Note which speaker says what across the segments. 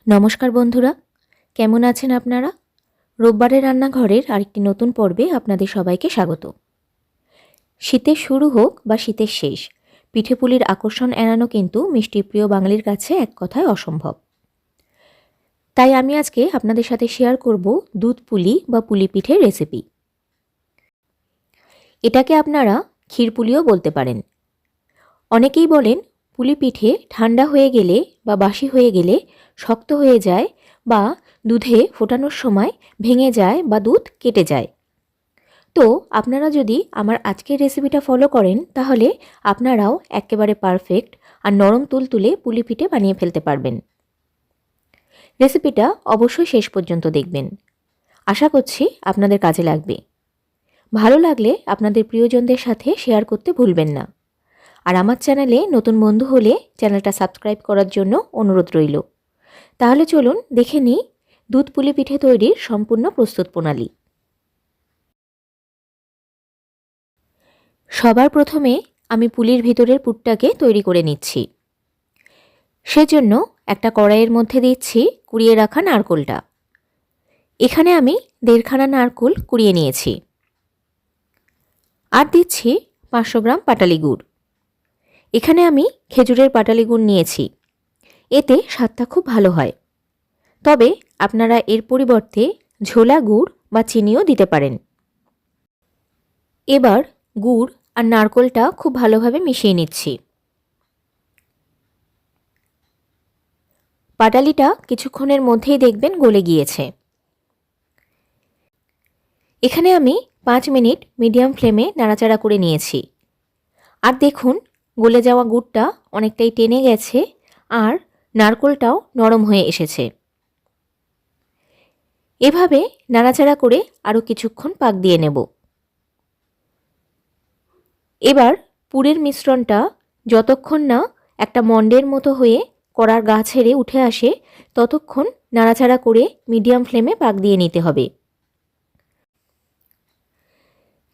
Speaker 1: নমস্কার বন্ধুরা, কেমন আছেন আপনারা? রোববারের রান্নাঘরের আরেকটি নতুন পর্বে আপনাদের সবাইকে স্বাগত। শীতের শুরু হোক বা শীতের শেষ, পিঠেপুলির আকর্ষণ এড়ানো কিন্তু মিষ্টিপ্রিয় বাঙালির কাছে এক কথায় অসম্ভব। তাই আমি আজকে আপনাদের সাথে শেয়ার করব দুধ পুলি বা পুলি পিঠের রেসিপি। এটাকে আপনারা ক্ষীরপুলিও বলতে পারেন। অনেকেই বলেন পুলি পিঠে ঠান্ডা হয়ে গেলে বা বাসি হয়ে গেলে শক্ত হয়ে যায় বা দুধে ফোটানোর সময় ভেঙে যায় বা দুধ কেটে যায়। তো আপনারা যদি আমার আজকের রেসিপিটা ফলো করেন তাহলে আপনারাও একেবারে পারফেক্ট আর নরম তুলতুলে পুলি পিঠে বানিয়ে ফেলতে পারবেন। রেসিপিটা অবশ্যই শেষ পর্যন্ত দেখবেন। আশা করছি আপনাদের কাজে লাগবে। ভালো লাগলে আপনাদের প্রিয়জনদের সাথে শেয়ার করতে ভুলবেন না। আর আমার চ্যানেলে নতুন বন্ধু হলে চ্যানেলটা সাবস্ক্রাইব করার জন্য অনুরোধ রইল। তাহলে চলুন দেখে নিই দুধ পুলি পিঠে তৈরির সম্পূর্ণ প্রস্তুত প্রণালী। সবার প্রথমে আমি পুলির ভিতরের পুরটাকে তৈরি করে নিচ্ছি। সেজন্য একটা কড়াইয়ের মধ্যে দিচ্ছি কুড়িয়ে রাখা নারকোলটা। এখানে আমি 1.5 খানা নারকোল কুড়িয়ে নিয়েছি। আর দিচ্ছি 500 গ্রাম পাটালি গুড়। এখানে আমি খেজুরের পাটালি গুড় নিয়েছি, এতে স্বাদটা খুব ভালো হয়। তবে আপনারা এর পরিবর্তে ঝোলা গুড় বা চিনিও দিতে পারেন। এবার গুড় আর নারকোলটা খুব ভালোভাবে মিশিয়ে নিচ্ছি। পাটালিটা কিছুক্ষণের মধ্যেই দেখবেন গলে গিয়েছে। এখানে আমি 5 মিনিট মিডিয়াম ফ্লেমে নাড়াচাড়া করে নিয়েছি। আর দেখুন গলে যাওয়া গুড়টা অনেকটাই টেনে গেছে আর নারকোলটাও নরম হয়ে এসেছে। এভাবে নাড়াচাড়া করে আরও কিছুক্ষণ পাক দিয়ে নেব। এবার পুরের মিশ্রণটা যতক্ষণ না একটা মণ্ডের মতো হয়ে কড়ার গা ছেড়ে উঠে আসে ততক্ষণ নাড়াচাড়া করে মিডিয়াম ফ্লেমে পাক দিয়ে নিতে হবে।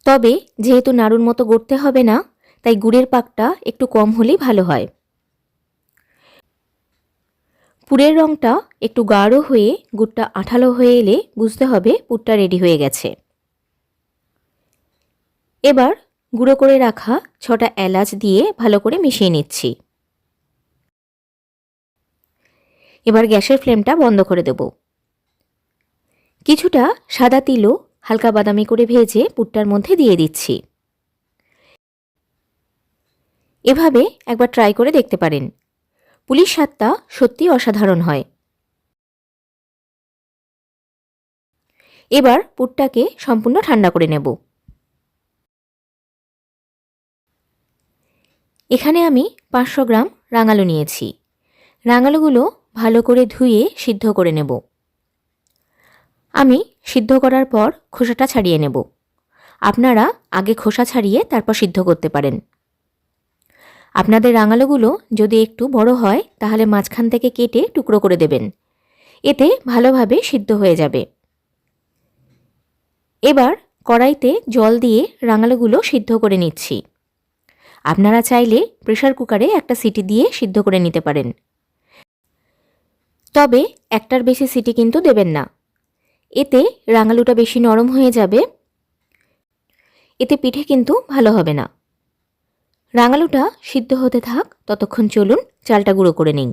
Speaker 1: তবে যেহেতু নাড়ুর মতো গড়তে হবে না, তাই গুড়ের পাকটা একটু কম হলেই ভালো হয়। পুরের রঙটা একটু গাঢ় হয়ে গুড়টা আঠালো হয়ে এলে বুঝতে হবে পুরটা রেডি হয়ে গেছে। এবার গুঁড়ো করে রাখা 6টা এলাচ দিয়ে ভালো করে মিশিয়ে নিচ্ছি। এবার গ্যাসের ফ্লেমটা বন্ধ করে দেব। কিছুটা সাদা তিলও হালকা বাদামি করে ভেজে পুরটার মধ্যে দিয়ে দিচ্ছি। এভাবে একবার ট্রাই করে দেখতে পারেন। পুলির স্বাদটা সত্যি অসাধারণ হয়। এবার পুরটাকে সম্পূর্ণ ঠান্ডা করে নেব। এখানে আমি 500 গ্রাম রাঙালু নিয়েছি। রাঙালুগুলো ভালো করে ধুয়ে সিদ্ধ করে নেব। আমি সিদ্ধ করার পর খোসাটা ছাড়িয়ে নেব। আপনারা আগে খোসা ছাড়িয়ে তারপর সিদ্ধ করতে পারেন। আপনাদের রাঙালুগুলো যদি একটু বড় হয় তাহলে মাঝখান থেকে কেটে টুকরো করে দেবেন, এতে ভালোভাবে সিদ্ধ হয়ে যাবে। এবার কড়াইতে জল দিয়ে রাঙালুগুলো সিদ্ধ করে নিচ্ছি। আপনারা চাইলে প্রেসার কুকারে একটা সিটি দিয়ে সিদ্ধ করে নিতে পারেন। তবে একটার বেশি সিটি কিন্তু দেবেন না, এতে রাঙালুটা বেশি নরম হয়ে যাবে, এতে পিঠে কিন্তু ভালো হবে না। রাঙালুটা সিদ্ধ হতে থাক, ততক্ষণ চলুন চালটা গুঁড়ো করে নিই।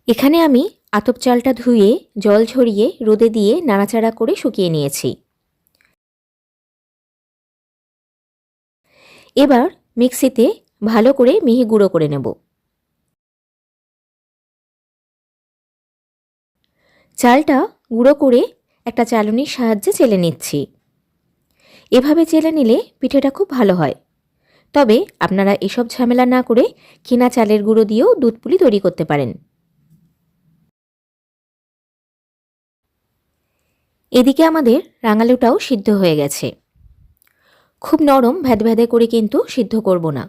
Speaker 1: এখানে আমি আতপ চালটা ধুয়ে জল ঝরিয়ে রোদে দিয়ে নাড়াচাড়া করে শুকিয়ে নিয়েছি। এবার মিক্সিতে ভালো করে মিহি গুঁড়ো করে নেব। চালটা গুঁড়ো করে একটা চালনির সাহায্যে চেলে নিচ্ছি। এভাবে চেলে নিলে পিঠেটা খুব ভালো হয়। তবে আপনারা এসব ঝামেলা না করে কিনা চালের গুঁড়ো দিয়েও দুধ পুলি তৈরি করতে পারেন। এদিকে আমাদের রাঙালুটাও সিদ্ধ হয়ে গেছে। খুব নরম ভ্যাদভ্যাদে করে কিন্তু সিদ্ধ করব না।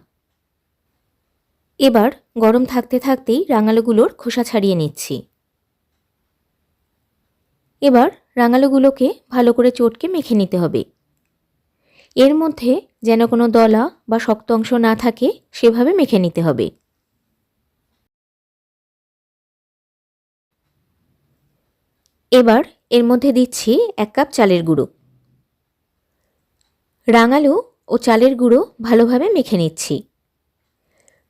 Speaker 1: এবার গরম থাকতে থাকতেই রাঙালুগুলোর খোসা ছাড়িয়ে নিচ্ছি। এবার রাঙালুগুলোকে ভালো করে চটকে মেখে নিতে হবে। এর মধ্যে যেন কোনো দলা বা শক্ত অংশ না থাকে সেভাবে মেখে নিতে হবে। এবার এর মধ্যে দিচ্ছি 1 কাপ চালের গুঁড়ো। রাঙালু ও চালের গুঁড়ো ভালোভাবে মেখে নিচ্ছি।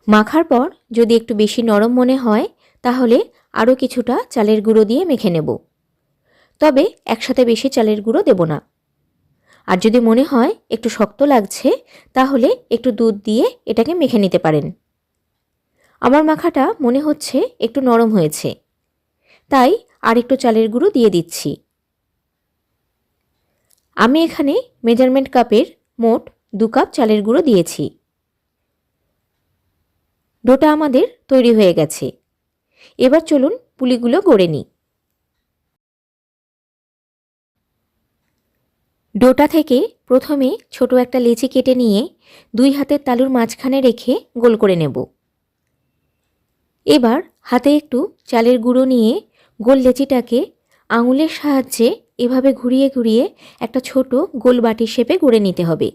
Speaker 1: মাখার পর যদি একটু বেশি নরম মনে হয় তাহলে আরও কিছুটা চালের গুঁড়ো দিয়ে মেখে নেব, তবে একসাথে বেশি চালের গুঁড়ো দেব না। আর যদি মনে হয় একটু শক্ত লাগছে তাহলে একটু দুধ দিয়ে এটাকে মেখে নিতে পারেন। আমার মাখাটা মনে হচ্ছে একটু নরম হয়েছে, তাই আর একটু চালের গুঁড়ো দিয়ে দিচ্ছি। আমি এখানে মেজারমেন্ট কাপের মোট 2 কাপ চালের গুঁড়ো দিয়েছি। ডোটা আমাদের তৈরি হয়ে গেছে। এবার চলুন পুলিগুলো গড়ে নিই। ডোটা থেকে প্রথমে ছোট একটা লেচি কেটে নিয়ে 2 হাতের তালুর মাঝখানে রেখে গোল করে নেব। এবার হাতে একটু চালের গুঁড়ো নিয়ে গোল লেচিটাকে আঙুলের সাহায্যে এভাবে ঘুরিয়ে ঘুরিয়ে একটা ছোট গোল বাটির শেপে গড়ে নিতে হবে।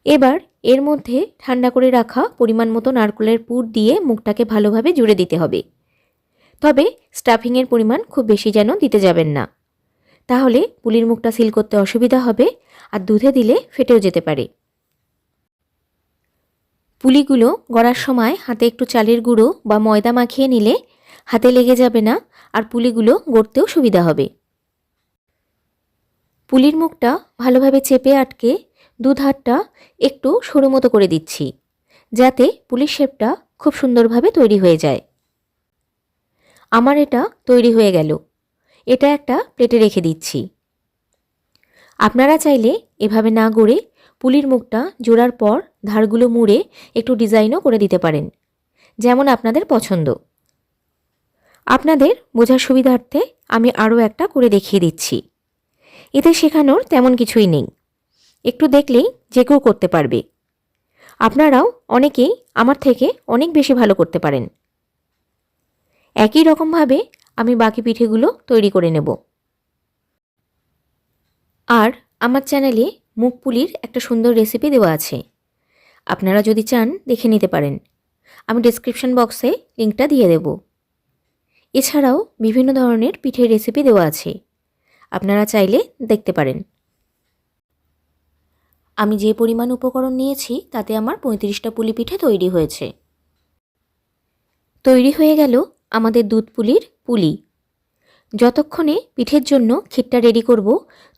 Speaker 1: এবার এর মধ্যে ঠান্ডা করে রাখা পরিমাণ মতো নারকেলের পুর দিয়ে মুখটাকে ভালোভাবে জুড়ে দিতে হবে, তবে স্টাফিংয়ের পরিমাণ খুব বেশি যেন দিতে যাবেন না, তাহলে পুলির মুখটা সিল করতে অসুবিধা হবে আর দুধে দিলে ফেটেও যেতে পারে। পুলিগুলো গড়ার সময় হাতে একটু চালের গুঁড়ো বা ময়দা মাখিয়ে নিলে হাতে লেগে যাবে না আর পুলিগুলো গড়তেও সুবিধা হবে। পুলির মুখটা ভালোভাবে চেপে আটকে দুধ হাতটা একটু সরু মতো করে দিচ্ছি, যাতে পুলির শেপটা খুব সুন্দরভাবে তৈরি হয়ে যায়। আমার এটা তৈরি হয়ে গেল। এটা একটা প্লেটে রেখে দিচ্ছি। আপনারা চাইলে এভাবে না গড়ে পুলির মুখটা জোড়ার পর ধারগুলো মুড়ে একটু ডিজাইনও করে দিতে পারেন, যেমন আপনাদের পছন্দ। আপনাদের বোঝার সুবিধার্থে আমি আরও একটা করে দেখিয়ে দিচ্ছি। এতে শেখানোর তেমন কিছুই নেই, একটু দেখলেই যে কেউ করতে পারবে। আপনারাও অনেকেই আমার থেকে অনেক বেশি ভালো করতে পারেন। একই রকমভাবে আমি বাকি পিঠেগুলো তৈরি করে নেব। আর আমার চ্যানেলে মুগ পুলির একটা সুন্দর রেসিপি দেওয়া আছে, আপনারা যদি চান দেখে নিতে পারেন। আমি ডেসক্রিপশন বক্সে লিঙ্কটা দিয়ে দেব। এছাড়াও বিভিন্ন ধরনের পিঠের রেসিপি দেওয়া আছে, আপনারা চাইলে দেখতে পারেন। আমি যে পরিমাণ উপকরণ নিয়েছি তাতে আমার 35টা পুলি পিঠে তৈরি হয়েছে। তৈরি হয়ে গেল আমাদের দুধ পুলির পুলি। যতক্ষণে পিঠের জন্য ক্ষীরটা রেডি করব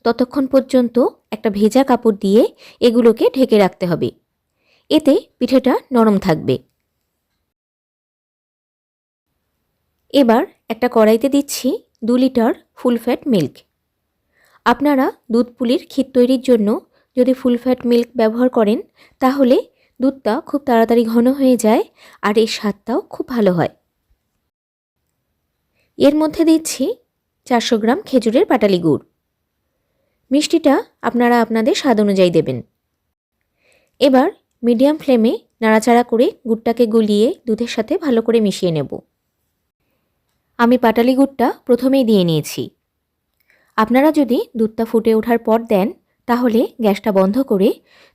Speaker 1: ততক্ষণ পর্যন্ত একটা ভেজা কাপড় দিয়ে এগুলোকে ঢেকে রাখতে হবে, এতে পিঠেটা নরম থাকবে। এবার একটা কড়াইতে দিচ্ছি 2 লিটার ফুল ফ্যাট মিল্ক। আপনারা দুধ পুলির ক্ষীর তৈরির জন্য যদি ফুল ফ্যাট মিল্ক ব্যবহার করেন তাহলে দুধটা খুব তাড়াতাড়ি ঘন হয়ে যায় আর এর স্বাদটাও খুব ভালো হয়। এর মধ্যে দিচ্ছি 400 গ্রাম খেজুরের পাটালি গুড়। মিষ্টিটা আপনারা আপনাদের স্বাদ অনুযায়ী দেবেন। এবার মিডিয়াম ফ্লেমে নাড়াচাড়া করে গুড়টাকে গলিয়ে দুধের সাথে ভালো করে মিশিয়ে নেব। আমি পাটালি গুড়টা প্রথমেই দিয়ে নিয়েছি। আপনারা যদি দুধটা ফুটে ওঠার পর দেন তাহলে গ্যাসটা বন্ধ করে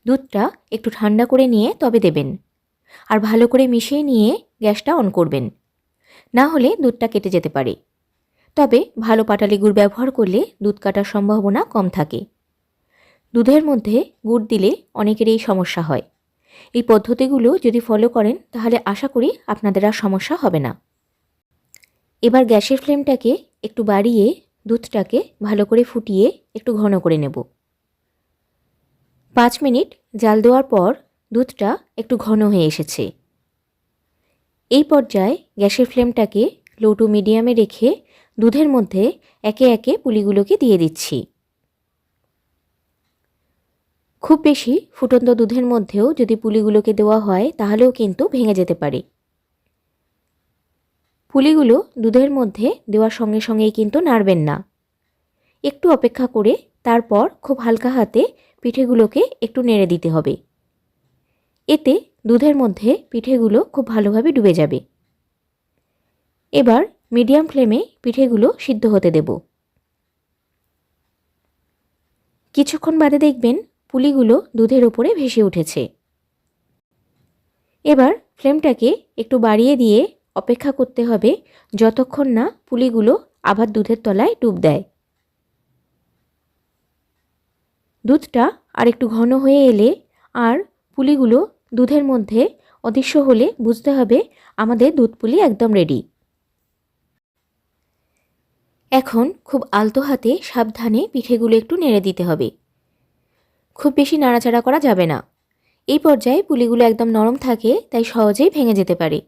Speaker 1: দুধটা একটু ঠান্ডা করে নিয়ে তবে দেবেন, আর ভালো করে মিশিয়ে নিয়ে গ্যাসটা অন করবেন, না হলে দুধটা কেটে যেতে পারে। তবে ভালো পাটালি গুড় ব্যবহার করলে দুধ কাটার সম্ভাবনা কম থাকে। দুধের মধ্যে গুড় দিলে অনেকেরই এই সমস্যা হয়। এই পদ্ধতিগুলো যদি ফলো করেন তাহলে আশা করি আপনাদের আর সমস্যা হবে না। এবার গ্যাসের ফ্লেমটাকে একটু বাড়িয়ে দুধটাকে ভালো করে ফুটিয়ে একটু ঘন করে নেব। 5 মিনিট জাল দেওয়ার পর দুধটা একটু ঘন হয়ে এসেছে। এই পর্যায়ে গ্যাসের ফ্লেমটাকে লো টু মিডিয়ামে রেখে দুধের মধ্যে একে একে পুলিগুলোকে দিয়ে দিচ্ছি। খুব বেশি ফুটন্ত দুধের মধ্যেও যদি পুলিগুলোকে দেওয়া হয় তাহলেও কিন্তু ভেঙে যেতে পারে। পুলিগুলো দুধের মধ্যে দেওয়ার সঙ্গে সঙ্গেই কিন্তু নাড়বেন না, একটু অপেক্ষা করে তারপর খুব হালকা হাতে পিঠেগুলোকে একটু নেড়ে দিতে হবে। এতে দুধের মধ্যে পিঠেগুলো খুব ভালোভাবে ডুবে যাবে। এবার মিডিয়াম ফ্লেমে পিঠেগুলো সিদ্ধ হতে দেব। কিছুক্ষণ বাদে দেখবেন পুলিগুলো দুধের উপরে ভেসে উঠেছে। এবার ফ্লেমটাকে একটু বাড়িয়ে দিয়ে অপেক্ষা করতে হবে যতক্ষণ না পুলিগুলো আবার দুধের তলায় ডুব দেয়। দুধটা আর একটু ঘন হয়ে এলে আর পুলিগুলো দুধের মধ্যে অদৃশ্য হলে বুঝতে হবে আমাদের দুধ পুলি একদম রেডি। এখন খুব আলতো হাতে সাবধানে পিঠেগুলো একটু নেড়ে দিতে হবে। খুব বেশি নাড়াচাড়া করা যাবে না। এই পর্যায়ে পুলিগুলো একদম নরম থাকে, তাই সহজেই ভেঙে যেতে পারে।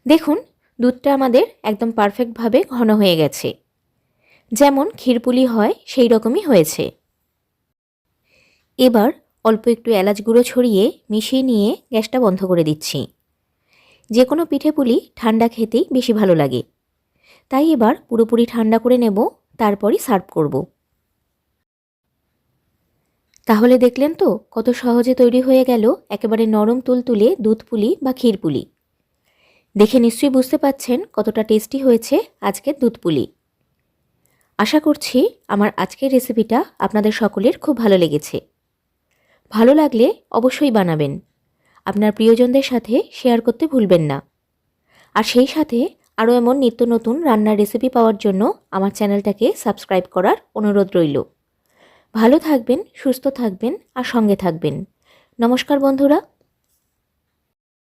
Speaker 1: দেখুন, দুধটা আমাদের একদম পারফেক্টভাবে ঘন হয়ে গেছে। যেমন ক্ষীরপুলি হয় সেই রকমই হয়েছে। এবার অল্প একটু এলাচ গুঁড়ো ছড়িয়ে মিশিয়ে নিয়ে গ্যাসটা বন্ধ করে দিচ্ছি। যে কোনো পিঠে পুলি ঠান্ডা খেতেই বেশি ভালো লাগে, তাই এবার পুরোপুরি ঠান্ডা করে নেব, তারপরই সার্ভ করব। তাহলে দেখলেন তো কত সহজে তৈরি হয়ে গেল একেবারে নরম তুলতুলে দুধ পুলি বা ক্ষীর পুলি। দেখে নিশ্চয়ই বুঝতে পাচ্ছেন কতটা টেস্টি হয়েছে আজকের দুধ পুলি। আশা করছি আমার আজকের রেসিপিটা আপনাদের সকলের খুব ভালো লেগেছে। ভালো লাগলে অবশ্যই বানাবেন, আপনার প্রিয়জনদের সাথে শেয়ার করতে ভুলবেন না। আর সেই সাথে আরও এমন নিত্য নতুন রান্নার রেসিপি পাওয়ার জন্য আমার চ্যানেলটাকে সাবস্ক্রাইব করার অনুরোধ রইল। ভালো থাকবেন, সুস্থ থাকবেন আর সঙ্গে থাকবেন। নমস্কার বন্ধুরা।